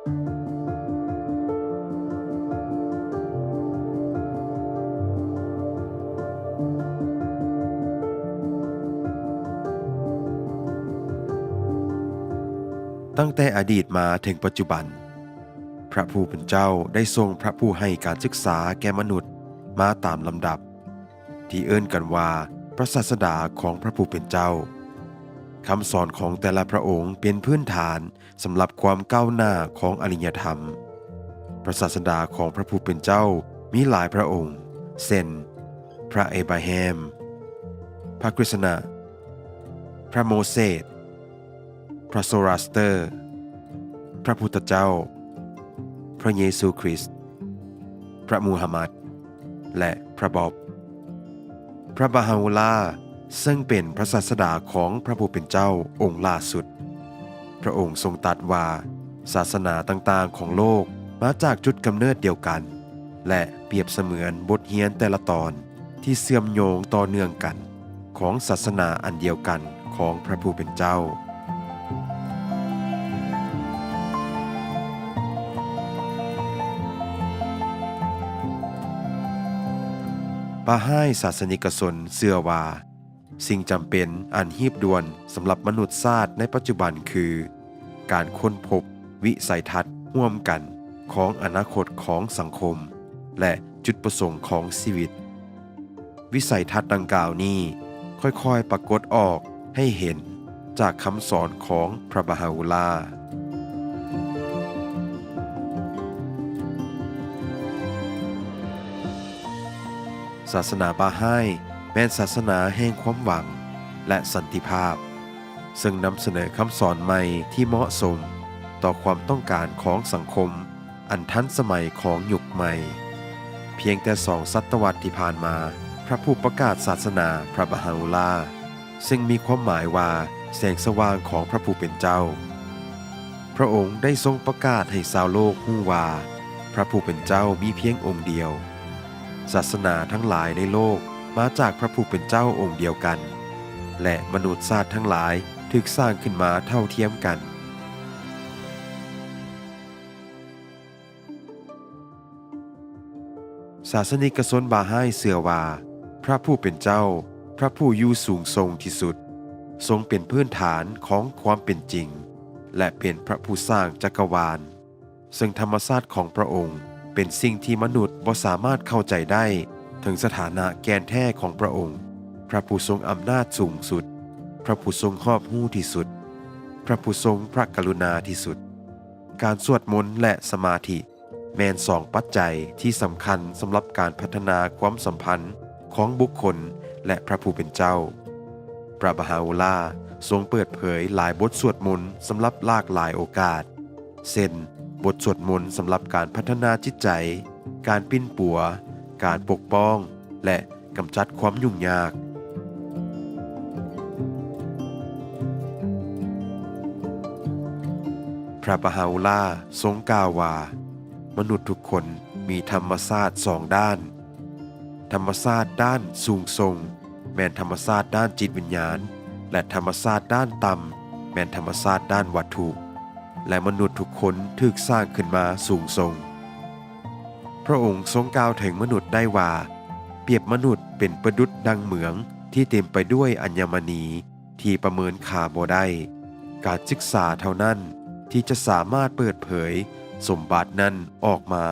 ตั้งแต่อดีตมาถึงปัจจุบันพระผู้เป็นเจ้าได้ทรงพระผู้ให้การศึกษาแก่มนุษย์มาตามลำดับที่เอิ้นกันว่าพระศาสดาของพระผู้เป็นเจ้าคำสอนของแต่ละพระองค์เป็นพื้นฐานสำหรับความก้าวหน้าของอริยธรรมพระศาสดาของพระผู้เป็นเจ้ามีหลายพระองค์เช่นพระเอบราฮัมพระกฤษณะพระโมเสสพระโซราสเตอร์พระพุทธเจ้าพระเยซูคริสต์พระมูฮัมหมัดและพระบอบพระบาฮาอุลาห์ซึ่งเป็นพระศาสดาของพระผู้เป็นเจ้าองค์ล่าสุดพระองค์ทรงตรัสว่าศาสนาต่างๆของโลกมาจากจุดกำเนิดเดียวกันและเปรียบเสมือนบทเรียนแต่ละตอนที่เชื่อมโยงต่อเนื่องกันของศาสนาอันเดียวกันของพระผู้เป็นเจ้าบาhá'ศาสนิกชนเชื่อว่าสิ่งจำเป็นอันหีบด่วนสำหรับมนุษยชาติในปัจจุบันคือการค้นพบวิสัยทัศน์ร่วมกันของอนาคตของสังคมและจุดประสงค์ของชีวิตวิสัยทัศน์ดังกล่าวนี้ค่อยๆปรากฏออกให้เห็นจากคำสอนของพระบาฮาอุลาห์ศาสนาบาฮาแม้นศาสนาแห่งความหวังและสันติภาพซึ่งนำเสนอคำสอนใหม่ที่เหมาะสมต่อความต้องการของสังคมอันทันสมัยของยุคใหม่เพียงแต่2 ศตวรรษที่ผ่านมาพระผู้ประกาศศาสนาพระบาฮาอุลาห์ซึ่งมีความหมายว่าแสงสว่างของพระผู้เป็นเจ้าพระองค์ได้ทรงประกาศให้ชาวโลกรู้ว่าพระผู้เป็นเจ้ามีเพียงองค์เดียวศาสนาทั้งหลายในโลกมาจากพระผู้เป็นเจ้าองค์เดียวกันและมนุษยชาติทั้งหลายถูกสร้างขึ้นมาเท่าเทียมกันศาสนิกชนบาhá'เชื่อว่าพระผู้เป็นเจ้าพระผู้อยู่สูงทรงที่สุดทรงเป็นพื้นฐานของความเป็นจริงและเป็นพระผู้สร้างจักรวาลซึ่งธรรมชาติของพระองค์เป็นสิ่งที่มนุษย์บ่สามารถเข้าใจได้ถึงสถานะแกนแท้ของพระองค์พระผู้ทรงอำนาจสูงสุดพระผู้ทรงรอบรู้ที่สุดพระผู้ทรงพระกรุณาที่สุดการสวดมนต์และสมาธิแม่น2 ปัจจัยที่สำคัญสำหรับการพัฒนาความสัมพันธ์ของบุคคลและพระผู้เป็นเจ้าพระบาฮาอุลาห์ทรงเปิดเผยหลายบทสวดมนต์สำหรับหลากหลายโอกาสเช่นบทสวดมนต์สำหรับการพัฒนาจิตใจการปิ้นปัวการปกป้องและกำจัดความยุ่งยากพระบาฮาอุลาห์ทรงกล่าวว่ามนุษย์ทุกคนมีธรรมชาติ2 ด้านธรรมชาติด้านสูงส่งแม่นธรรมชาติด้านจิตวิญญาณและธรรมชาติด้านต่ำแม่นธรรมชาติด้านวัตถุและมนุษย์ทุกคนถูกสร้างขึ้นมาสูงส่งพระองค์ทรงกล่าวถึงมนุษย์ได้ว่าเปรียบมนุษย์เป็นประดุจดังเหมืองที่เต็มไปด้วยอัญมณีที่ประเมินค่าบ่ได้การศึกษาเท่านั้นที่จะสามารถเปิดเผยสมบัตินั้นออกมา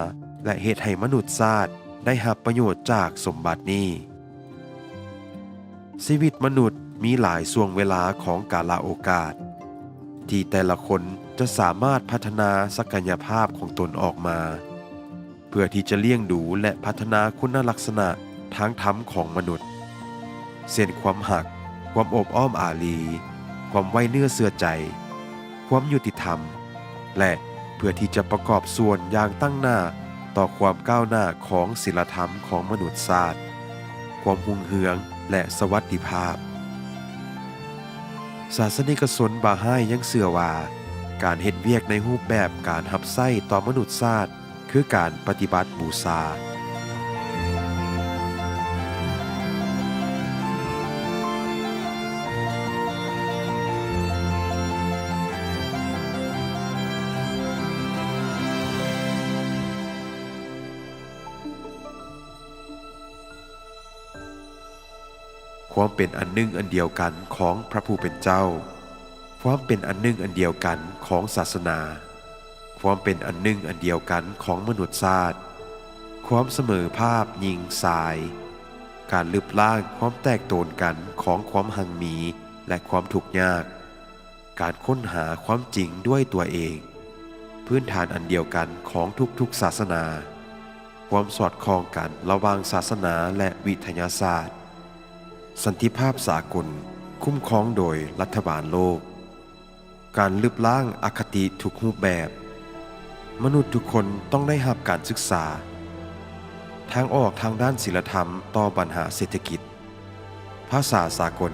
และเฮ็ดให้มนุษย์ชาติได้รับประโยชน์จากสมบัตินี้ชีวิตมนุษย์มีหลายช่วงเวลาของกาลโอกาสที่แต่ละคนจะสามารถพัฒนาศักยภาพของตนออกมาเพื่อที่จะเลี้ยงดูและพัฒนาคุณลักษณะทางธรรมของมนุษย์เช่นความหักความอบอ้อมอารีความไว้เนื้อเชื่อใจความยุติธรรมและเพื่อที่จะประกอบส่วนอย่างตั้งหน้าต่อความก้าวหน้าของศีลธรรมของมนุษยชาติความรุ่งเรืองและสวัสดิภาพศาสนิกชนบาhá์ยังเชื่อว่าการเฮ็ดเวียกในรูปแบบการรับใช้ต่อมนุษยชาติคือการปฏิบัติบูชา ความเป็นอันหนึ่งอันเดียวกันของพระผู้เป็นเจ้าความเป็นอันหนึ่งอันเดียวกันของศาสนาความเป็นอันหนึ่งอันเดียวกันของมนุษยชาติความเสมอภาพยิงสายการลึบล้างความแตกโตนกันของความหังมีและความทุกข์ยากการค้นหาความจริงด้วยตัวเองพื้นฐานอันเดียวกันของทุกๆศาสนาความสอดคล้องกันระหว่างศาสนาและวิทยาศาสตร์สันติภาพสากลคุ้มครองโดยรัฐบาลโลกการลึบล้างอคติทุกรูปแบบมนุษย์ทุกคนต้องได้รับการศึกษาทางออกทางด้านศีลธรรมต่อปัญหาเศรษฐกิจภาษาสากล